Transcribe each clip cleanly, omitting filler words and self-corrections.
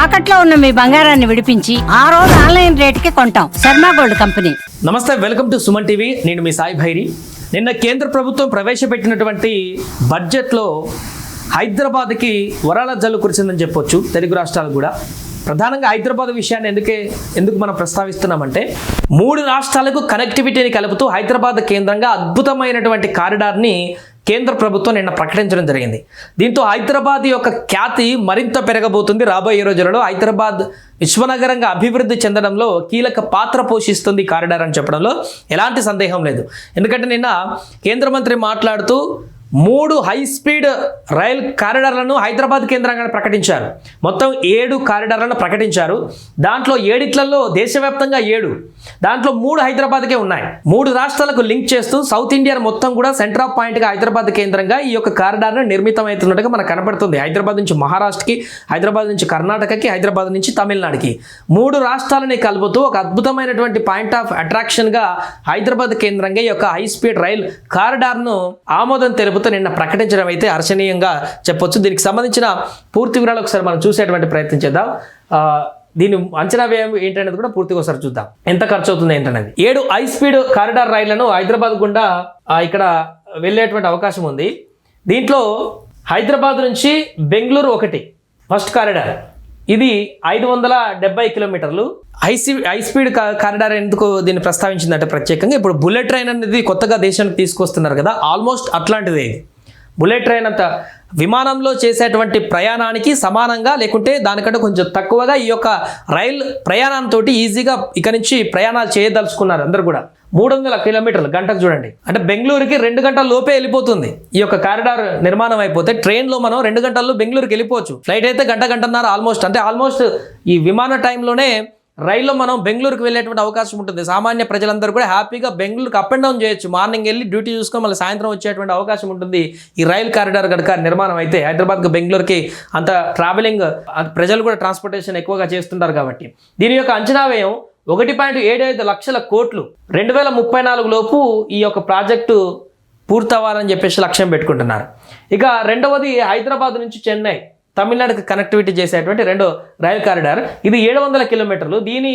తాకట్లో ఉన్న మీ బంగారాన్ని విడిపించి ఆ రోజు ఆన్లైన్ రేటుకి కొంటాం. Sharma gold company. నమస్తే, వెల్కమ్ టు సుమన్ టీవీ. నేను మీ సాయి భైరి. నిన్న కేంద్ర ప్రభుత్వం ప్రవేశపెట్టినటువంటి బడ్జెట్లో హైదరాబాద్కి వరాల జల్లు కురిసిందని చెప్పొచ్చు. తెలుగు రాష్ట్రాలకు కూడా. ప్రధానంగా హైదరాబాద్ విషయాన్ని ఎందుకు మనం ప్రస్తావిస్తున్నామంటే, 3 రాష్ట్రాలకు కనెక్టివిటీని కలుపుతూ హైదరాబాద్ కేంద్రంగా అద్భుతమైనటువంటి కారిడార్ని కేంద్ర ప్రభుత్వం నిన్న ప్రకటించడం జరిగింది. దీంతో హైదరాబాద్ యొక్క ఖ్యాతి మరింత పెరగబోతుంది. రాబోయే రోజులలో హైదరాబాద్ విశ్వనగరంగా అభివృద్ధి చెందడంలో కీలక పాత్ర పోషిస్తుంది కారిడార్ అని చెప్పడంలో ఎలాంటి సందేహం లేదు. ఎందుకంటే నిన్న కేంద్ర మంత్రి మాట్లాడుతూ 3 హై స్పీడ్ రైల్ కారిడార్లను హైదరాబాద్ కేంద్రంగా ప్రకటించారు. మొత్తం 7 కారిడార్లను ప్రకటించారు. దాంట్లో 7 దేశవ్యాప్తంగా 7, దాంట్లో 3 హైదరాబాద్కే ఉన్నాయి. 3 రాష్ట్రాలకు లింక్ చేస్తూ సౌత్ ఇండియా మొత్తం కూడా సెంటర్ ఆఫ్ పాయింట్గా హైదరాబాద్ కేంద్రంగా ఈ యొక్క కారిడార్ నిర్మితమవుతున్నట్టుగా మనకు కనపడుతుంది. హైదరాబాద్ నుంచి మహారాష్ట్రకి, హైదరాబాద్ నుంచి కర్ణాటకకి, హైదరాబాద్ నుంచి తమిళనాడుకి 3 రాష్ట్రాలని కలుపుతూ ఒక అద్భుతమైనటువంటి పాయింట్ ఆఫ్ అట్రాక్షన్గా హైదరాబాద్ కేంద్రంగా ఈ యొక్క హై స్పీడ్ రైల్ కారిడార్ను ఆమోదం తెలుపుతూ నిన్న ప్రకటించడం అయితే హర్షణీయంగా చెప్పొచ్చు. దీనికి సంబంధించిన పూర్తి వివరాలు ఒకసారి మనం చూసేటువంటి ప్రయత్నం చేద్దాం. దీని అంచనా వ్యయం ఏంటనేది కూడా పూర్తిగా ఒకసారి చూద్దాం. ఎంత ఖర్చు అవుతుంది ఏంటనేది. 7 హై స్పీడ్ కారిడార్ రైళ్లను హైదరాబాద్ గుండా ఇక్కడ వెళ్ళేటువంటి అవకాశం ఉంది. దీంట్లో హైదరాబాద్ నుంచి బెంగళూరు ఒకటి ఫస్ట్ కారిడార్. ఇది 570 కిలోమీటర్లు. హై స్పీడ్ కారిడార్ ఎందుకు దీన్ని ప్రస్తావించిందంటే ప్రత్యేకంగా ఇప్పుడు బుల్లెట్ ట్రైన్ అనేది కొత్తగా దేశానికి తీసుకొస్తున్నారు కదా, ఆల్మోస్ట్ అట్లాంటిదే. బుల్లెట్ ట్రైన్ అంత విమానంలో చేసేటువంటి ప్రయాణానికి సమానంగా లేకుంటే దానికంటే కొంచెం తక్కువగా ఈ యొక్క రైల్ ప్రయాణంతో ఈజీగా ఇక నుంచి ప్రయాణాలు చేయదలుచుకున్నారు అందరు కూడా. 300 కిలోమీటర్లు గంటకు చూడండి. అంటే బెంగళూరుకి 2 గంటల లోపే వెళ్ళిపోతుంది. ఈ యొక్క కారిడార్ నిర్మాణం అయిపోతే ట్రైన్లో మనం 2 గంటల్లో బెంగళూరుకి వెళ్ళిపోవచ్చు. ఫ్లైట్ అయితే గంటన్నర ఆల్మోస్ట్ ఈ విమాన టైంలోనే రైల్లో మనం బెంగళూరుకి వెళ్ళేటువంటి అవకాశం ఉంటుంది. సామాన్య ప్రజలందరూ కూడా హ్యాపీగా బెంగళూరుకి అప్ అండ్ డౌన్ చేయొచ్చు. మార్నింగ్ వెళ్ళి డ్యూటీ చూసుకొని మళ్ళీ సాయంత్రం వచ్చేటువంటి అవకాశం ఉంటుంది. ఈ రైల్ కారిడార్ కనుక నిర్మాణం అయితే హైదరాబాద్కి బెంగళూరుకి అంత ట్రావెలింగ్ ప్రజలు కూడా ట్రాన్స్పోర్టేషన్ ఎక్కువగా చేస్తుంటారు కాబట్టి దీని యొక్క అంచనా వ్యయం 1.75 లక్షల కోట్లు. 2034 లోపు ఈ యొక్క ప్రాజెక్టు పూర్తవ్వాలని చెప్పేసి లక్ష్యం పెట్టుకుంటున్నారు. ఇక రెండవది హైదరాబాద్ నుంచి చెన్నై, తమిళనాడుకి కనెక్టివిటీ చేసేటువంటి 2 రైల్ కారిడార్. ఇది 700 కిలోమీటర్లు. దీని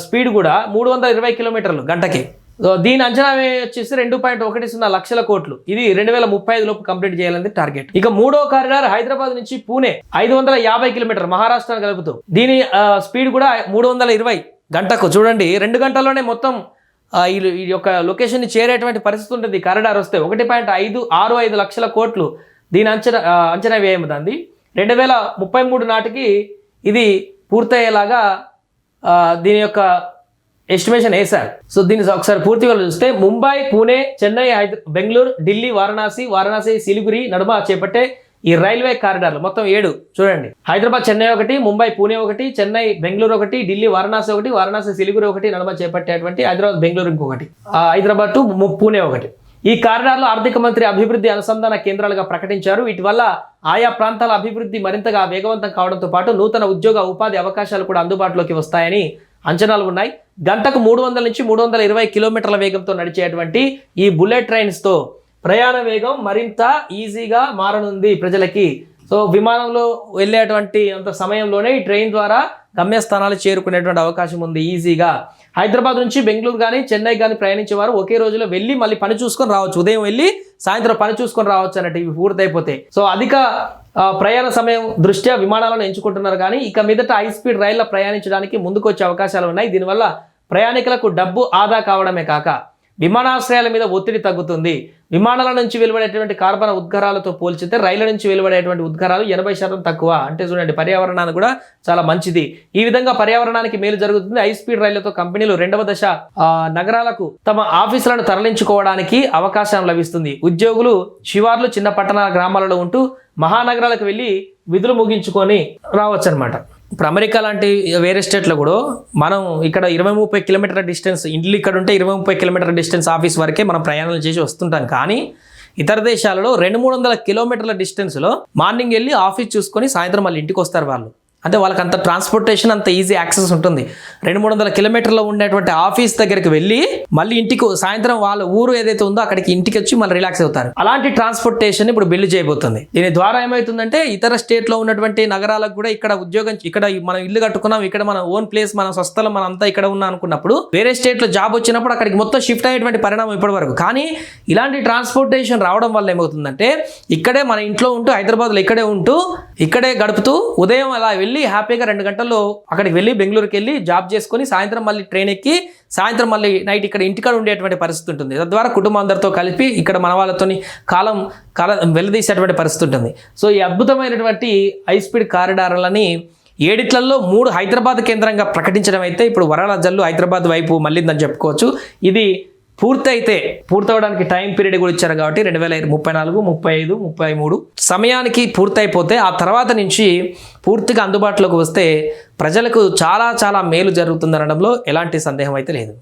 స్పీడ్ కూడా 320 కిలోమీటర్లు గంటకి. దీని అంచనా వచ్చేసి 2.10 లక్షల కోట్లు. ఇది 2035 లోపు కంప్లీట్ చేయాలని టార్గెట్. ఇక 3వ కారిడార్ హైదరాబాద్ నుంచి పూణే 550 కిలోమీటర్లు మహారాష్ట్ర కలుపుతూ. దీని స్పీడ్ కూడా 320 గంటకు. చూడండి, 2 గంటల్లోనే మొత్తం ఈ యొక్క లొకేషన్ని చేరేటువంటి పరిస్థితి ఉంటుంది కారిడార్ వస్తే. 1.565 లక్షల కోట్లు దీని అంచనా వ్యయం. దాన్ని 2033 నాటికి ఇది పూర్తయ్యేలాగా దీని యొక్క ఎస్టిమేషన్ వేశారు. సో దీన్ని ఒకసారి పూర్తిగా చూస్తే ముంబై, పూణే, చెన్నై, బెంగళూరు, ఢిల్లీ, వారణాసి, సిలిగురి నడుమ చేపట్టే ఈ రైల్వే కారిడార్లు మొత్తం 7 చూడండి. హైదరాబాద్ చెన్నై ఒకటి, ముంబై పూణే ఒకటి, చెన్నై బెంగళూరు ఒకటి, ఢిల్లీ వారణాసి ఒకటి, వారణాసి సిలిగురి ఒకటి నడుమ చేపట్టేటువంటి హైదరాబాద్ బెంగళూరు ఇంకొకటి, హైదరాబాద్ టు పూణే ఒకటి. ఈ కారిడార్లో ఆర్థిక మంత్రి అభివృద్ధి అనుసంధాన కేంద్రాలుగా ప్రకటించారు. వీటి వల్ల ఆయా ప్రాంతాల అభివృద్ధి మరింతగా వేగవంతం కావడంతో పాటు నూతన ఉద్యోగ ఉపాధి అవకాశాలు కూడా అందుబాటులోకి వస్తాయని అంచనాలు ఉన్నాయి. గంటకు 300 నుంచి 320 కిలోమీటర్ల వేగంతో నడిచేటువంటి ఈ బుల్లెట్ ట్రైన్స్తో ప్రయాణ వేగం మరింత ఈజీగా మారనుంది ప్రజలకి. సో విమానంలో వెళ్ళేటువంటి అంత సమయంలోనే ఈ ట్రైన్ ద్వారా గమ్యస్థానాలు చేరుకునేటువంటి అవకాశం ఉంది ఈజీగా. హైదరాబాద్ నుంచి బెంగళూరు కానీ చెన్నై కానీ ప్రయాణించేవారు ఒకే రోజులో వెళ్ళి మళ్ళీ పని చూసుకొని రావచ్చు. ఉదయం వెళ్ళి సాయంత్రం పని చూసుకొని రావచ్చు అన్నట్టు ఇవి పూర్తయిపోతే. సో అధిక ప్రయాణ సమయం దృష్ట్యా విమానాలను ఎంచుకుంటున్నారు. కానీ ఇక మీదట హై స్పీడ్ రైళ్ల ప్రయాణించడానికి ముందుకు వచ్చే అవకాశాలు ఉన్నాయి. దీనివల్ల ప్రయాణికులకు డబ్బు ఆదా కావడమే కాక విమానాశ్రయాల మీద ఒత్తిడి తగ్గుతుంది. విమానాల నుంచి వెలువడేటువంటి కార్బన్ ఉద్గారాలతో పోల్చితే రైళ్ల నుంచి వెలువడేటువంటి ఉద్గారాలు 80% తక్కువ. అంటే చూడండి, పర్యావరణానికి కూడా చాలా మంచిది. ఈ విధంగా పర్యావరణానికి మేలు జరుగుతుంది. హై స్పీడ్ రైళ్లతో కంపెనీలు 2వ దశ నగరాలకు తమ ఆఫీసులను తరలించుకోవడానికి అవకాశం లభిస్తుంది. ఉద్యోగులు శివార్లు, చిన్న పట్టణాల గ్రామాలలో ఉంటూ మహానగరాలకు వెళ్ళి విధులు ముగించుకొని రావచ్చు అనమాట. ఇప్పుడు అమెరికా లాంటి వేరే స్టేట్లో కూడా మనం ఇక్కడ 20-30 కిలోమీటర్ల డిస్టెన్స్, ఇల్లు ఇక్కడ ఉంటే 20-30 కిలోమీటర్ల డిస్టెన్స్ ఆఫీస్ వరకే మనం ప్రయాణాలు చేసి వస్తుంటాం. కానీ ఇతర దేశాలలో 200-300 కిలోమీటర్ల డిస్టెన్స్లో మార్నింగ్ వెళ్ళి ఆఫీస్ చూసుకొని సాయంత్రం మళ్ళీ ఇంటికి వస్తారు వాళ్ళు. అంటే వాళ్ళకి అంత ట్రాన్స్పోర్టేషన్ అంత ఈజీ యాక్సెస్ ఉంటుంది. 200-300 కిలోమీటర్లో ఉండేటువంటి ఆఫీస్ దగ్గరికి వెళ్ళి మళ్ళీ ఇంటికి సాయంత్రం వాళ్ళ ఊరు ఏదైతే ఉందో అక్కడికి ఇంటికి వచ్చి మళ్ళీ రిలాక్స్ అవుతారు. అలాంటి ట్రాన్స్పోర్టేషన్ ఇప్పుడు బిల్లు చేయబోతుంది. దీని ద్వారా ఏమవుతుందంటే ఇతర స్టేట్లో ఉన్నటువంటి నగరాలకు కూడా ఇక్కడ ఉద్యోగం, ఇక్కడ మనం ఇల్లు కట్టుకున్నాం, ఇక్కడ మన ఓన్ ప్లేస్, మన స్వస్థలం, మన అంతా ఇక్కడ ఉన్నా అనుకున్నప్పుడు వేరే స్టేట్లో జాబ్ వచ్చినప్పుడు అక్కడికి మొత్తం షిఫ్ట్ అయ్యేటువంటి పరిణామం ఇప్పటి వరకు. కానీ ఇలాంటి ట్రాన్స్పోర్టేషన్ రావడం వల్ల ఏమవుతుందంటే ఇక్కడే మన ఇంట్లో ఉంటూ హైదరాబాద్లో ఇక్కడే ఉంటూ ఇక్కడే గడుపుతూ ఉదయం అలా వెళ్ళి హ్యాపీగా 2 గంటల్లో అక్కడికి వెళ్ళి బెంగళూరుకి వెళ్ళి జాబ్ చేసుకొని సాయంత్రం మళ్ళీ ట్రైన్ ఎక్కి సాయంత్రం మళ్ళీ నైట్ ఇక్కడ ఇంటికాడ ఉండేటువంటి పరిస్థితి ఉంటుంది. తద్వారా కుటుంబం అందరితో కలిపి ఇక్కడ మన వాళ్ళతోని కాలం వెల్లదీసేటువంటి పరిస్థితి ఉంటుంది. సో ఈ అద్భుతమైనటువంటి హై స్పీడ్ కారిడార్లని 7 3 హైదరాబాద్ కేంద్రంగా ప్రకటించడం అయితే ఇప్పుడు వరాల జల్లు హైదరాబాద్ వైపు మళ్ళీందని చెప్పుకోవచ్చు. ఇది పూర్తవడానికి టైం పీరియడ్ కూడా ఇచ్చారు కాబట్టి 2034, 35, 33 సమయానికి పూర్తయిపోతే ఆ తర్వాత నుంచి పూర్తిగా అందుబాటులోకి వస్తే ప్రజలకు చాలా చాలా మేలు జరుగుతుందనడంలో ఎలాంటి సందేహం అయితే లేదు.